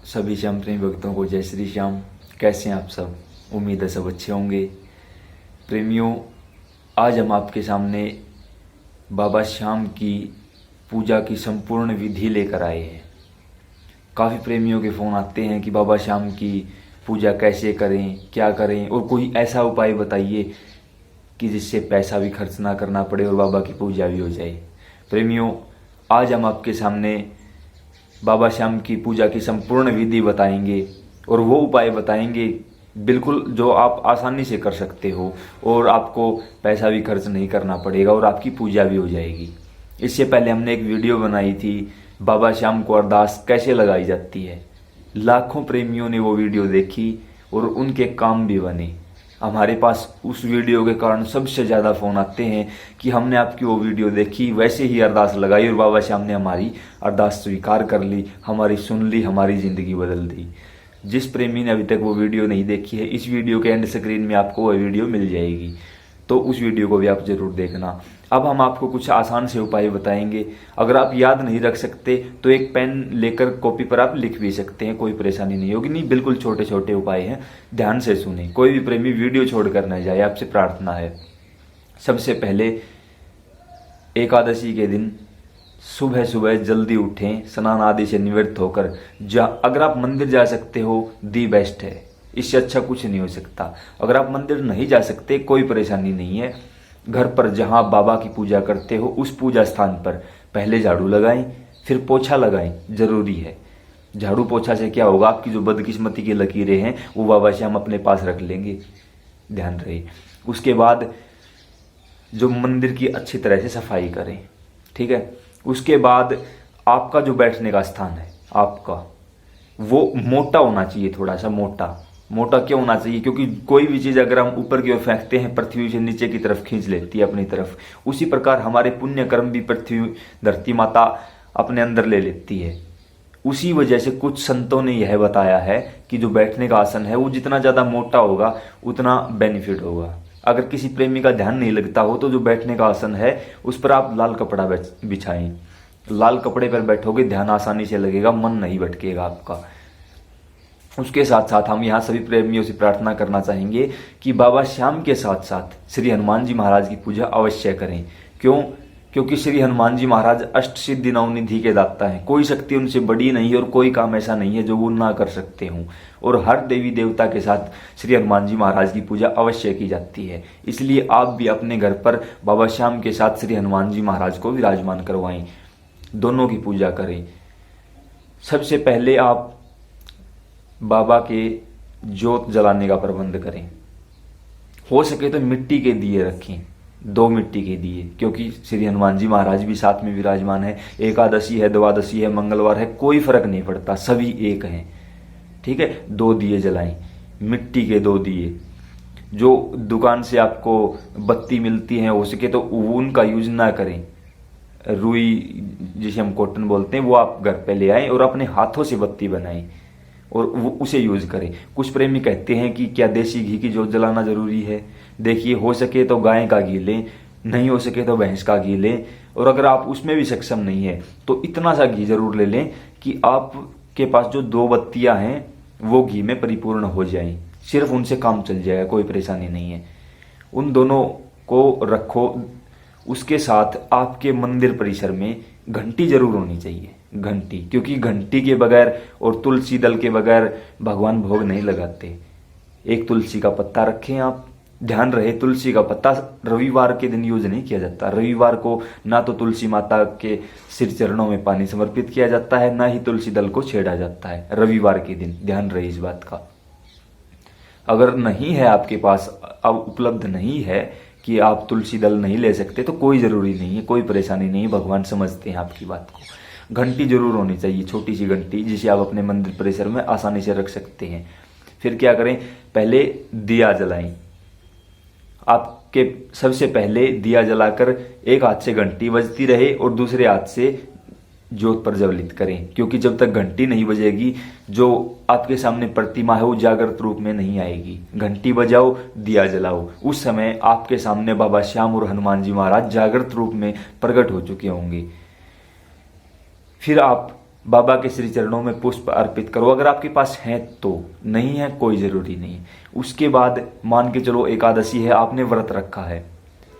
सभी श्याम प्रेमी भक्तों को जय श्री श्याम। कैसे हैं आप सब? उम्मीद है सब अच्छे होंगे। प्रेमियों, आज हम आपके सामने बाबा श्याम की पूजा की संपूर्ण विधि लेकर आए हैं। काफ़ी प्रेमियों के फ़ोन आते हैं कि बाबा श्याम की पूजा कैसे करें, क्या करें, और कोई ऐसा उपाय बताइए कि जिससे पैसा भी खर्च ना करना पड़े और बाबा की पूजा भी हो जाए। प्रेमियों, आज हम आपके सामने बाबा श्याम की पूजा की संपूर्ण विधि बताएंगे और वो उपाय बताएंगे बिल्कुल जो आप आसानी से कर सकते हो और आपको पैसा भी खर्च नहीं करना पड़ेगा और आपकी पूजा भी हो जाएगी। इससे पहले हमने एक वीडियो बनाई थी, बाबा श्याम को अरदास कैसे लगाई जाती है। लाखों प्रेमियों ने वो वीडियो देखी और उनके काम भी बने। हमारे पास उस वीडियो के कारण सबसे ज़्यादा फ़ोन आते हैं कि हमने आपकी वो वीडियो देखी, वैसे ही अरदास लगाई और बाबा श्याम ने हमारी अरदास स्वीकार कर ली, हमारी सुन ली, हमारी ज़िंदगी बदल दी। जिस प्रेमी ने अभी तक वो वीडियो नहीं देखी है, इस वीडियो के एंड स्क्रीन में आपको वो वीडियो मिल जाएगी, तो उस वीडियो को भी आप ज़रूर देखना। अब हम आपको कुछ आसान से उपाय बताएंगे। अगर आप याद नहीं रख सकते तो एक पेन लेकर कॉपी पर आप लिख भी सकते हैं, कोई परेशानी नहीं होगी। नहीं, बिल्कुल छोटे छोटे उपाय हैं, ध्यान से सुने। कोई भी प्रेमी वीडियो छोड़कर न जाए, आपसे प्रार्थना है। सबसे पहले एकादशी के दिन सुबह सुबह जल्दी उठें, स्नान आदि से निवृत्त होकर अगर आप मंदिर जा सकते हो दी बेस्ट है, इससे अच्छा कुछ नहीं हो सकता। अगर आप मंदिर नहीं जा सकते कोई परेशानी नहीं है, घर पर जहां बाबा की पूजा करते हो उस पूजा स्थान पर पहले झाड़ू लगाएं, फिर पोछा लगाएं, जरूरी है। झाड़ू पोछा से क्या होगा, आपकी जो बदकिस्मती की लकीरें हैं वो बाबा श्याम अपने पास रख लेंगे, ध्यान रहे। उसके बाद जो मंदिर की अच्छी तरह से सफाई करें, ठीक है। उसके बाद आपका जो बैठने का स्थान है आपका, वो मोटा होना चाहिए, थोड़ा सा मोटा क्यों होना चाहिए? क्योंकि कोई भी चीज़ अगर हम ऊपर की ओर फेंकते हैं पृथ्वी से नीचे की तरफ खींच लेती है अपनी तरफ। उसी प्रकार हमारे पुण्य कर्म भी पृथ्वी धरती माता अपने अंदर ले लेती है। उसी वजह से कुछ संतों ने यह बताया है कि जो बैठने का आसन है वो जितना ज़्यादा मोटा होगा उतना बेनिफिट होगा। अगर किसी प्रेमी का ध्यान नहीं लगता हो तो जो बैठने का आसन है उस पर आप लाल कपड़ा बिछाएं। लाल कपड़े पर बैठोगे, ध्यान आसानी से लगेगा, मन नहीं भटकेगा आपका। उसके साथ साथ हम यहाँ सभी प्रेमियों से प्रार्थना करना चाहेंगे कि बाबा श्याम के साथ साथ श्री हनुमान जी महाराज की पूजा अवश्य करें। क्यों? क्योंकि श्री हनुमान जी महाराज अष्ट सिद्धि नवनिधि के दाता हैं। कोई शक्ति उनसे बड़ी नहीं और कोई काम ऐसा नहीं है जो वो ना कर सकते हों। और हर देवी देवता के साथ श्री हनुमान जी महाराज की पूजा अवश्य की जाती है। इसलिए आप भी अपने घर पर बाबा श्याम के साथ श्री हनुमान जी महाराज को विराजमान करवाएं, दोनों की पूजा करें। सबसे पहले आप बाबा के जोत जलाने का प्रबंध करें। हो सके तो मिट्टी के दिए रखें, 2 मिट्टी के दिए, क्योंकि श्री हनुमान जी महाराज भी साथ में विराजमान है। एकादशी है, द्वादशी है, मंगलवार है, कोई फर्क नहीं पड़ता, सभी एक हैं, ठीक है। 2 दिए जलाएं, मिट्टी के 2 दिए। जो दुकान से आपको बत्ती मिलती है हो सके तो उनका यूज ना करें। रुई जिसे हम कॉटन बोलते हैं वो आप घर पे ले आएं और अपने हाथों से बत्ती बनाएं और वो उसे यूज करें। कुछ प्रेमी कहते हैं कि क्या देसी घी की जोत जलाना जरूरी है? देखिए, हो सके तो गाय का घी लें, नहीं हो सके तो भैंस का घी लें, और अगर आप उसमें भी सक्षम नहीं है तो इतना सा घी जरूर ले लें कि आपके पास जो 2 बत्तियां हैं वो घी में परिपूर्ण हो जाएं। सिर्फ उनसे काम चल जाएगा, कोई परेशानी नहीं है। उन दोनों को रखो। उसके साथ आपके मंदिर परिसर में घंटी जरूर होनी चाहिए, घंटी, क्योंकि घंटी के बगैर और तुलसी दल के बगैर भगवान भोग नहीं लगाते। एक तुलसी का पत्ता रखें आप। ध्यान रहे, तुलसी का पत्ता रविवार के दिन यूज नहीं किया जाता। रविवार को ना तो तुलसी माता के सिर चरणों में पानी समर्पित किया जाता है, ना ही तुलसी दल को छेड़ा जाता है रविवार के दिन। ध्यान रहे इस बात का। अगर नहीं है आपके पास, अब उपलब्ध नहीं है कि आप तुलसी दल नहीं ले सकते तो कोई जरूरी नहीं है, कोई परेशानी नहीं है, भगवान समझते हैं आपकी बात को। घंटी जरूर होनी चाहिए, छोटी सी घंटी, जिसे आप अपने मंदिर परिसर में आसानी से रख सकते हैं। फिर क्या करें, पहले दिया जलाएं। आपके सबसे पहले दिया जलाकर एक हाथ से घंटी बजती रहे और दूसरे हाथ से ज्योत प्रज्वलित करें, क्योंकि जब तक घंटी नहीं बजेगी जो आपके सामने प्रतिमा है वो जागृत रूप में नहीं आएगी। घंटी बजाओ, दिया जलाओ, उस समय आपके सामने बाबा श्याम और हनुमान जी महाराज जागृत रूप में प्रकट हो चुके होंगे। फिर आप बाबा के श्री चरणों में पुष्प अर्पित करो, अगर आपके पास है तो, नहीं है कोई ज़रूरी नहीं है। उसके बाद मान के चलो एकादशी है, आपने व्रत रखा है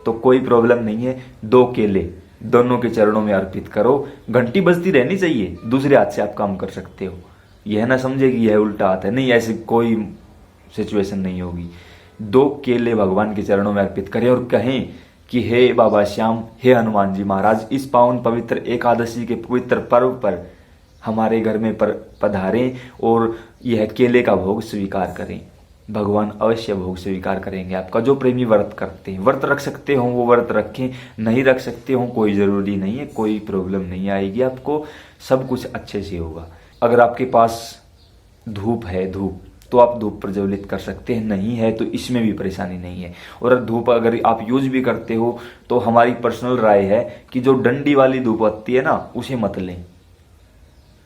तो कोई प्रॉब्लम नहीं है, 2 केले दोनों के चरणों में अर्पित करो। घंटी बजती रहनी चाहिए, दूसरे हाथ से आप काम कर सकते हो, यह ना समझे कि यह उल्टा हाथ है, नहीं, ऐसी कोई सिचुएशन नहीं होगी। 2 केले भगवान के चरणों में अर्पित करें और कहें कि हे बाबा श्याम, हे हनुमान जी महाराज, इस पावन पवित्र एकादशी के पवित्र पर्व पर हमारे घर में पधारें और यह केले का भोग स्वीकार करें। भगवान अवश्य भोग स्वीकार करेंगे आपका। जो प्रेमी व्रत करते हैं, व्रत रख सकते हो वो व्रत रखें, नहीं रख सकते हो कोई ज़रूरी नहीं है, कोई प्रॉब्लम नहीं आएगी आपको, सब कुछ अच्छे से होगा। अगर आपके पास धूप है, धूप तो आप धूप प्रज्वलित कर सकते हैं, नहीं है तो इसमें भी परेशानी नहीं है। और धूप अगर आप यूज भी करते हो तो हमारी पर्सनल राय है कि जो डंडी वाली धूप आती है ना, उसे मत लें।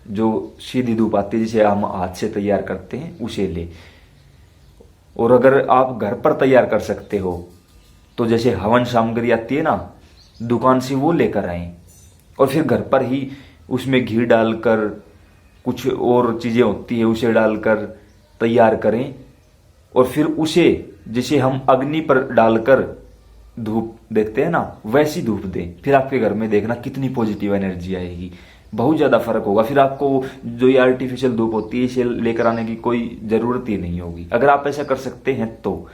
जो सीधी धूप आती है जिसे हम हाथ से तैयार करते हैं उसे ले। और अगर आप घर पर तैयार कर सकते हो तो जैसे हवन सामग्री आती है ना दुकान से, वो लेकर आए और फिर घर पर ही उसमें घी डालकर, कुछ और चीज़ें होती है उसे डालकर तैयार करें और फिर उसे, जिसे हम अग्नि पर डालकर धूप देते हैं ना, वैसी धूप दें। फिर आपके घर में देखना कितनी पॉजिटिव एनर्जी आएगी, बहुत ज़्यादा फर्क होगा। फिर आपको जो ये आर्टिफिशियल धूप होती है इसे लेकर आने की कोई ज़रूरत ही नहीं होगी, अगर आप ऐसा कर सकते हैं तो।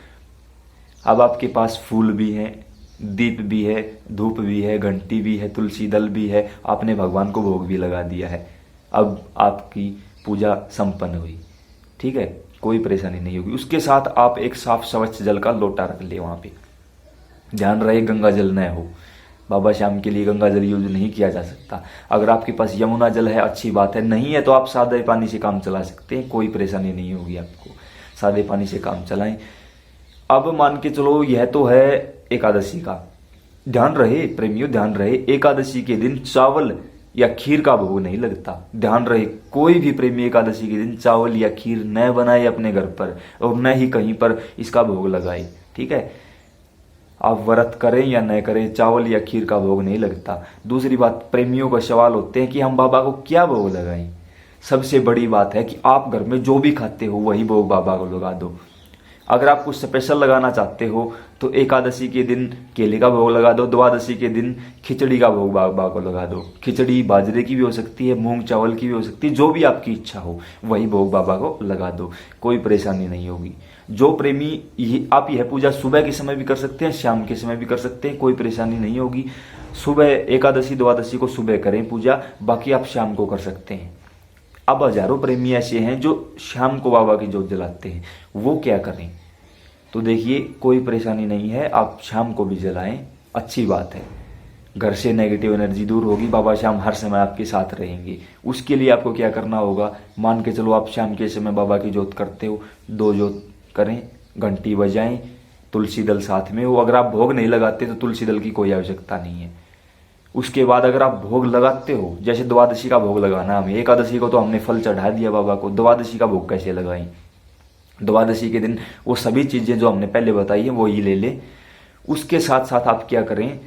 अब आपके पास फूल भी हैं, दीप भी है, धूप भी है, घंटी भी है, तुलसी दल भी है, आपने भगवान को भोग भी लगा दिया है, अब आपकी पूजा संपन्न हुई, ठीक है, कोई परेशानी नहीं होगी। उसके साथ आप एक साफ स्वच्छ जल का लोटा रख ले वहाँ पे, ध्यान रहे गंगा जल न हो। बाबा श्याम के लिए गंगा जल यूज नहीं किया जा सकता। अगर आपके पास यमुना जल है अच्छी बात है, नहीं है तो आप सादे पानी से काम चला सकते हैं, कोई परेशानी नहीं होगी आपको, सादे पानी से काम चलाएं। अब मान के चलो यह तो है एकादशी का। ध्यान रहे प्रेमियों, ध्यान रहे, एकादशी के दिन चावल या खीर का भोग नहीं लगता। ध्यान रहे, कोई भी प्रेमी एकादशी के दिन चावल या खीर न बनाए अपने घर पर और न ही कहीं पर इसका भोग लगाए, ठीक है। आप व्रत करें या न करें, चावल या खीर का भोग नहीं लगता। दूसरी बात, प्रेमियों का सवाल होते हैं कि हम बाबा को क्या भोग लगाएं। सबसे बड़ी बात है कि आप घर में जो भी खाते हो वही भोग बाबा को लगा दो। अगर आप कुछ स्पेशल लगाना चाहते हो तो एकादशी के दिन केले का भोग लगा दो, द्वादशी के दिन खिचड़ी का भोग बाबा को लगा दो। खिचड़ी बाजरे की भी हो सकती है, मूंग चावल की भी हो सकती है, जो भी आपकी इच्छा हो वही भोग बाबा को लगा दो, कोई परेशानी नहीं होगी। जो प्रेमी आप यह पूजा सुबह के समय भी कर सकते हैं, शाम के समय भी कर सकते हैं, कोई परेशानी नहीं होगी। सुबह एकादशी द्वादशी को सुबह करें पूजा, बाकी आप शाम को कर सकते हैं। अब हजारों प्रेमी ऐसे हैं जो शाम को बाबा की जोत जलाते हैं, वो क्या करें? तो देखिए कोई परेशानी नहीं है, आप शाम को भी जलाएं, अच्छी बात है। घर से नेगेटिव एनर्जी दूर होगी, बाबा श्याम हर समय आपके साथ रहेंगे। उसके लिए आपको क्या करना होगा, मान के चलो आप शाम के समय बाबा की जोत करते हो, 2 जोत करें, घंटी बजाएं, तुलसी दल साथ में हो। अगर आप भोग नहीं लगाते तो तुलसी दल की कोई आवश्यकता नहीं है। उसके बाद अगर आप भोग लगाते हो, जैसे द्वादशी का भोग लगाना हमें, एकादशी को तो हमने फल चढ़ा दिया बाबा को, द्वादशी का भोग कैसे लगाएं? द्वादशी के दिन वो सभी चीज़ें जो हमने पहले बताई हैं वो ही ले लें। उसके साथ साथ आप क्या करें,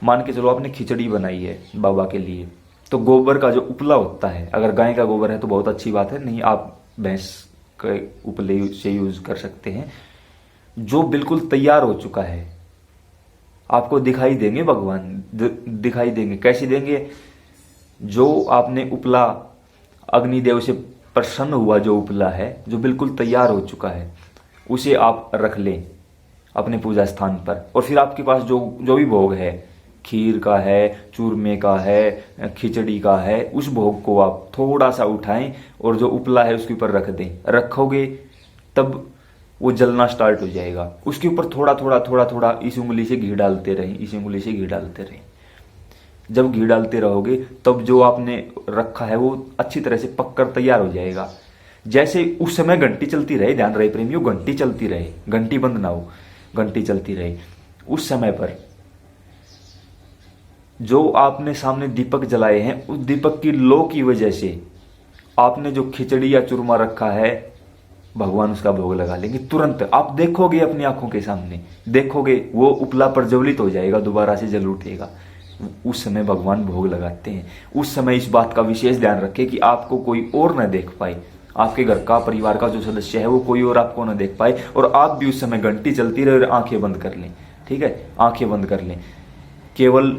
मान के चलो आपने खिचड़ी बनाई है बाबा के लिए, तो गोबर का जो उपला होता है, अगर गाय का गोबर है तो बहुत अच्छी बात है, नहीं आप भैंस के उपले से यूज कर सकते हैं। जो बिल्कुल तैयार हो चुका है, आपको दिखाई देंगे भगवान, दिखाई देंगे। कैसे देंगे? जो आपने उपला अग्निदेव से प्रसन्न हुआ, जो उपला है जो बिल्कुल तैयार हो चुका है, उसे आप रख लें अपने पूजा स्थान पर। और फिर आपके पास जो भी भोग है, खीर का है, चूरमे का है, खिचड़ी का है, उस भोग को आप थोड़ा सा उठाएं और जो उपला है उसके ऊपर रख दें। रखोगे तब वो जलना स्टार्ट हो जाएगा। उसके ऊपर थोड़ा थोड़ा थोड़ा थोड़ा इस उंगली से घी डालते रहें, इस उंगली से घी डालते रहें। जब घी डालते रहोगे तब जो आपने रखा है वो अच्छी तरह से पककर तैयार हो जाएगा। जैसे उस समय घंटी चलती रहे, ध्यान रहे प्रेमियों, घंटी चलती रहे, घंटी बंद ना हो, घंटी चलती रहे। उस समय पर जो आपने सामने दीपक जलाए हैं, उस दीपक की लो की वजह से आपने जो खिचड़ी या चूरमा रखा है, भगवान उसका भोग लगा लेंगे तुरंत। आप देखोगे अपनी आंखों के सामने, देखोगे वो उपला प्रज्वलित हो जाएगा, दोबारा से जल उठेगा। उस समय भगवान भोग लगाते हैं। उस समय इस बात का विशेष ध्यान रखें कि आपको कोई और न देख पाए, आपके घर का परिवार का जो सदस्य है वो कोई और आपको न देख पाए, और आप भी उस समय घंटी चलती रहे और आंखें बंद कर लें। ठीक है, आंखें बंद कर लें, केवल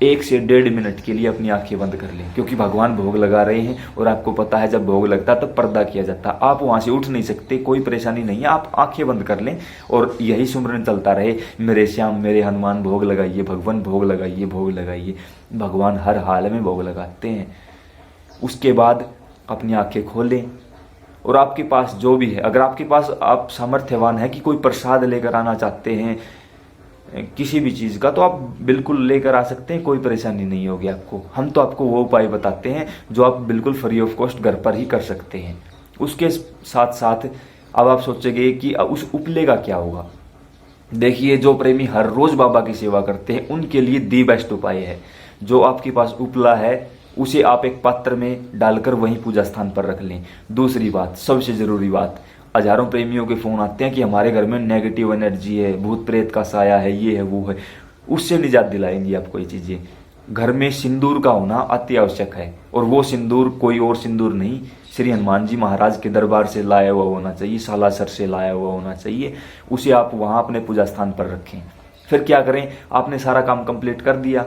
1 से 1.5 मिनट के लिए अपनी आंखें बंद कर लें, क्योंकि भगवान भोग लगा रहे हैं और आपको पता है जब भोग लगता है तब पर्दा किया जाता है, आप वहां से उठ नहीं सकते, कोई परेशानी नहीं है, आप आंखें बंद कर लें और यही सुमरन चलता रहे, मेरे श्याम मेरे हनुमान भोग लगाइए, भगवान भोग लगाइए, भोग लगाइए। भगवान हर हाल में भोग लगाते हैं। उसके बाद अपनी आंखें खोलें और आपके पास जो भी है, अगर आपके पास आप सामर्थ्यवान है कि कोई प्रसाद लेकर आना चाहते हैं किसी भी चीज़ का, तो आप बिल्कुल लेकर आ सकते हैं, कोई परेशानी नहीं होगी आपको। हम तो आपको वो उपाय बताते हैं जो आप बिल्कुल फ्री ऑफ कॉस्ट घर पर ही कर सकते हैं। उसके साथ साथ अब आप सोचेंगे कि उस उपले का क्या होगा। देखिए, जो प्रेमी हर रोज बाबा की सेवा करते हैं उनके लिए दी बेस्ट उपाय है, जो आपके पास उपला है उसे आप एक पात्र में डालकर वहीं पूजा स्थान पर रख लें। दूसरी बात, सबसे जरूरी बात, हजारों प्रेमियों के फोन आते हैं कि हमारे घर में नेगेटिव एनर्जी है, भूत प्रेत का साया है, ये है वो है, उससे निजात दिलाएंगी आपको ये चीजें। घर में सिंदूर का होना अति आवश्यक है, और वो सिंदूर कोई और सिंदूर नहीं, श्री हनुमान जी महाराज के दरबार से लाया हुआ होना चाहिए, सालासर से लाया हुआ होना चाहिए। उसे आप वहां अपने पूजा स्थान पर रखें। फिर क्या करें, आपने सारा काम कंप्लीट कर दिया।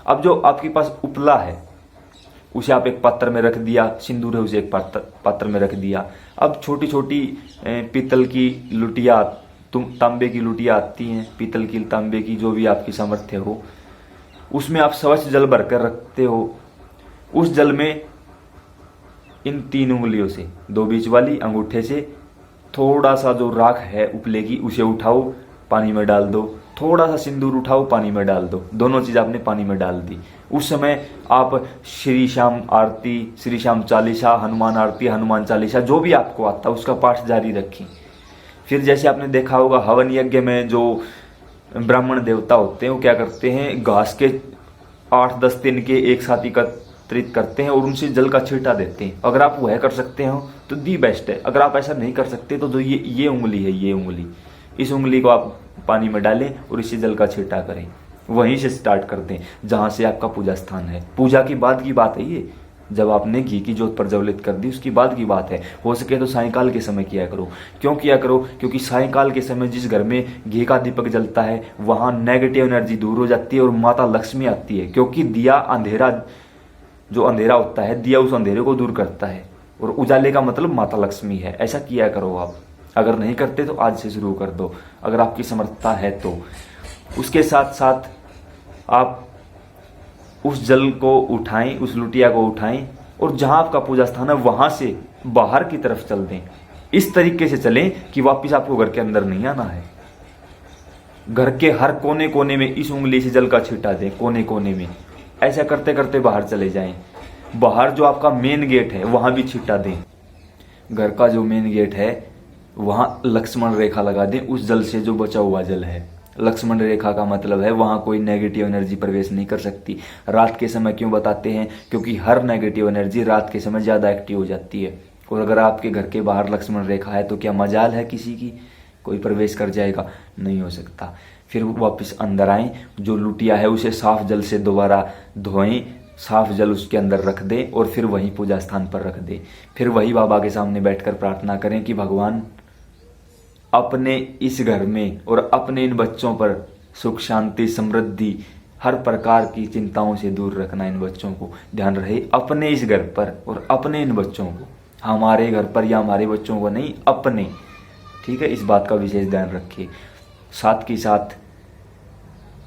अब जो आपके पास उपला है उसे आप एक पात्र में रख दिया, सिंदूर है उसे एक पात्र में रख दिया। अब छोटी छोटी पीतल की लुटिया, तांबे की लुटिया आती हैं, पीतल की, तांबे की, जो भी आपकी सामर्थ्य हो, उसमें आप स्वच्छ जल भरकर रखते हो। उस जल में इन 3 उंगलियों से, 2 बीच वाली अंगूठे से थोड़ा सा जो राख है उपले की उसे उठाओ, पानी में डाल दो, थोड़ा सा सिंदूर उठाओ, पानी में डाल दो, दोनों चीज आपने पानी में डाल दी। उस समय आप श्री श्याम आरती, श्री श्याम चालीसा, हनुमान आरती, हनुमान चालीसा, जो भी आपको आता है उसका पाठ जारी रखें। फिर जैसे आपने देखा होगा हवन यज्ञ में जो ब्राह्मण देवता होते हैं वो क्या करते हैं, घास के 8-10 दिन के एक साथ एकत्रित करते हैं और उनसे जल का छींटा देते हैं। अगर आप वह कर सकते हो तो दी बेस्ट है। अगर आप ऐसा नहीं कर सकते तो जो ये उंगली है, ये उंगली, इस उंगली को आप पानी में डालें और इसी जल का छींटा करें। वहीं से स्टार्ट कर दें जहां से आपका पूजा स्थान है। पूजा की बाद की बात है ये, जब आपने घी की जोत प्रज्वलित कर दी उसकी बाद की बात है। हो सके तो सायंकाल के समय किया करो। क्यों किया करो? क्योंकि सायंकाल के समय जिस घर में घी का दीपक जलता है वहां नेगेटिव एनर्जी दूर हो जाती है और माता लक्ष्मी आती है। क्योंकि दिया अंधेरा, जो अंधेरा होता है, दिया उस अंधेरे को दूर करता है और उजाले का मतलब माता लक्ष्मी है। ऐसा किया करो आप। अगर नहीं करते तो आज से शुरू कर दो, अगर आपकी समर्थता है तो। उसके साथ साथ आप उस जल को उठाएं, उस लुटिया को उठाएं और जहां आपका पूजा स्थान है वहां से बाहर की तरफ चल दें। इस तरीके से चलें कि वापस आपको घर के अंदर नहीं आना है। घर के हर कोने कोने में इस उंगली से जल का छींटा दें, कोने कोने में। ऐसा करते करते बाहर चले जाएं। बाहर जो आपका मेन गेट है वहां भी छींटा दें। घर का जो मेन गेट है वहां लक्ष्मण रेखा लगा दें, उस जल से जो बचा हुआ जल है। लक्ष्मण रेखा का मतलब है वहां कोई नेगेटिव एनर्जी प्रवेश नहीं कर सकती। रात के समय क्यों बताते हैं? क्योंकि हर नेगेटिव एनर्जी रात के समय ज्यादा एक्टिव हो जाती है। और अगर आपके घर के बाहर लक्ष्मण रेखा है तो क्या मजाल है किसी की कोई प्रवेश कर जाएगा? नहीं हो सकता। फिर वापस अंदर आए, जो लुटिया है उसे साफ जल से दोबारा धोएं, साफ जल उसके अंदर रख दें और फिर वहीं पूजा स्थान पर रख दें। फिर वही बाबा के सामने बैठकर प्रार्थना करें कि भगवान अपने इस घर में और अपने इन बच्चों पर सुख शांति समृद्धि हर प्रकार की चिंताओं से दूर रखना। इन बच्चों को ध्यान रहे अपने इस घर पर और अपने इन बच्चों को, हमारे घर पर या हमारे बच्चों को नहीं, अपने। ठीक है, इस बात का विशेष ध्यान रखिए। साथ के साथ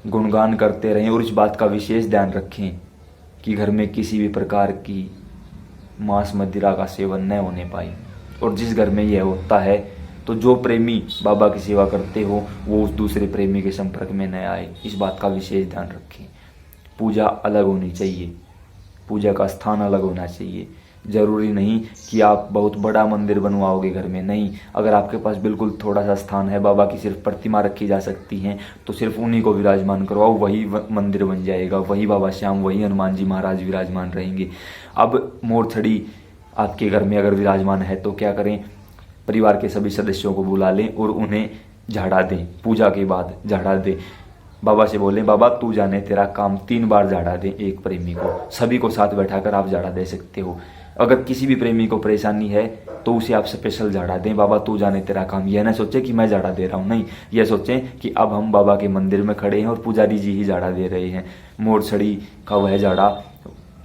गुणगान करते रहें और इस बात का विशेष ध्यान रखें कि घर में किसी भी प्रकार की मांस मदिरा का सेवन न होने पाए। और जिस घर में यह होता है तो जो प्रेमी बाबा की सेवा करते हो वो उस दूसरे प्रेमी के संपर्क में न आए। इस बात का विशेष ध्यान रखें। पूजा अलग होनी चाहिए, पूजा का स्थान अलग होना चाहिए। जरूरी नहीं कि आप बहुत बड़ा मंदिर बनवाओगे घर में, नहीं। अगर आपके पास बिल्कुल थोड़ा सा स्थान है, बाबा की सिर्फ प्रतिमा रखी जा सकती हैं, तो सिर्फ उन्हीं को विराजमान करवाओ, वही मंदिर बन जाएगा। वही बाबा श्याम, वही हनुमान जी महाराज विराजमान रहेंगे। अब मोरछड़ी आपके घर में अगर विराजमान है तो क्या करें? परिवार के सभी सदस्यों को बुला लें और उन्हें झाड़ा दें। पूजा के बाद झाड़ा दें। बाबा से बोले बाबा तू जाने तेरा काम, 3 बार झाड़ा दे एक प्रेमी को, सभी को साथ बैठाकर आप झाड़ा दे सकते हो। अगर किसी भी प्रेमी को परेशानी है तो उसे आप स्पेशल झाड़ा दें, बाबा तू जाने तेरा काम। यह ना सोचे कि मैं झाड़ा दे रहा हूँ, नहीं, यह सोचें कि अब हम बाबा के मंदिर में खड़े हैं और पुजारी जी ही झाड़ा दे रहे हैं। मोरछड़ी का वह झाड़ा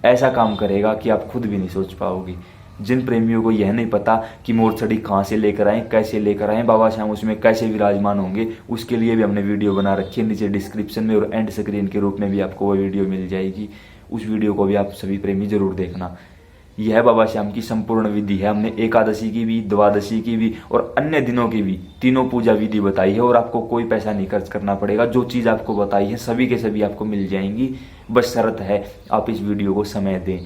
ऐसा काम करेगा कि आप खुद भी नहीं सोच पाओगे। जिन प्रेमियों को यह नहीं पता कि मोरछड़ी कहाँ से लेकर आएँ, कैसे लेकर आएँ, बाबा श्याम उसमें कैसे विराजमान होंगे, उसके लिए भी हमने वीडियो बना रखी है। नीचे डिस्क्रिप्शन में और एंड स्क्रीन के रूप में भी आपको वो वीडियो मिल जाएगी। उस वीडियो को भी आप सभी प्रेमी जरूर देखना। यह बाबा श्याम की संपूर्ण विधि है। हमने एकादशी की भी, द्वादशी की भी और अन्य दिनों की भी तीनों पूजा विधि बताई है, और आपको कोई पैसा नहीं खर्च करना पड़ेगा। जो चीज़ आपको बताई है सभी के सभी आपको मिल जाएंगी, बस शर्त है आप इस वीडियो को समय दें।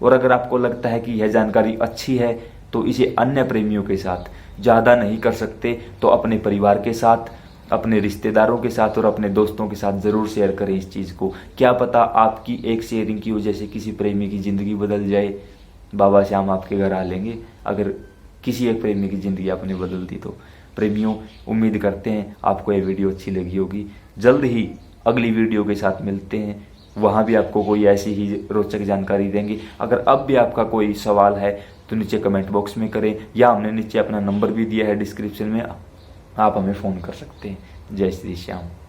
और अगर आपको लगता है कि यह जानकारी अच्छी है तो इसे अन्य प्रेमियों के साथ, ज़्यादा नहीं कर सकते तो अपने परिवार के साथ, अपने रिश्तेदारों के साथ और अपने दोस्तों के साथ ज़रूर शेयर करें इस चीज़ को। क्या पता आपकी एक शेयरिंग की वजह से किसी प्रेमी की ज़िंदगी बदल जाए। बाबा श्याम आपके घर आ लेंगे अगर किसी एक प्रेमी की ज़िंदगी आपने बदल दी तो। प्रेमियों, उम्मीद करते हैं आपको ये वीडियो अच्छी लगी होगी। जल्द ही अगली वीडियो के साथ मिलते हैं, वहाँ भी आपको कोई ऐसी ही रोचक जानकारी देंगे। अगर अब भी आपका कोई सवाल है तो नीचे कमेंट बॉक्स में करें, या हमने नीचे अपना नंबर भी दिया है डिस्क्रिप्शन में, आप हमें फ़ोन कर सकते हैं। जय श्री श्याम।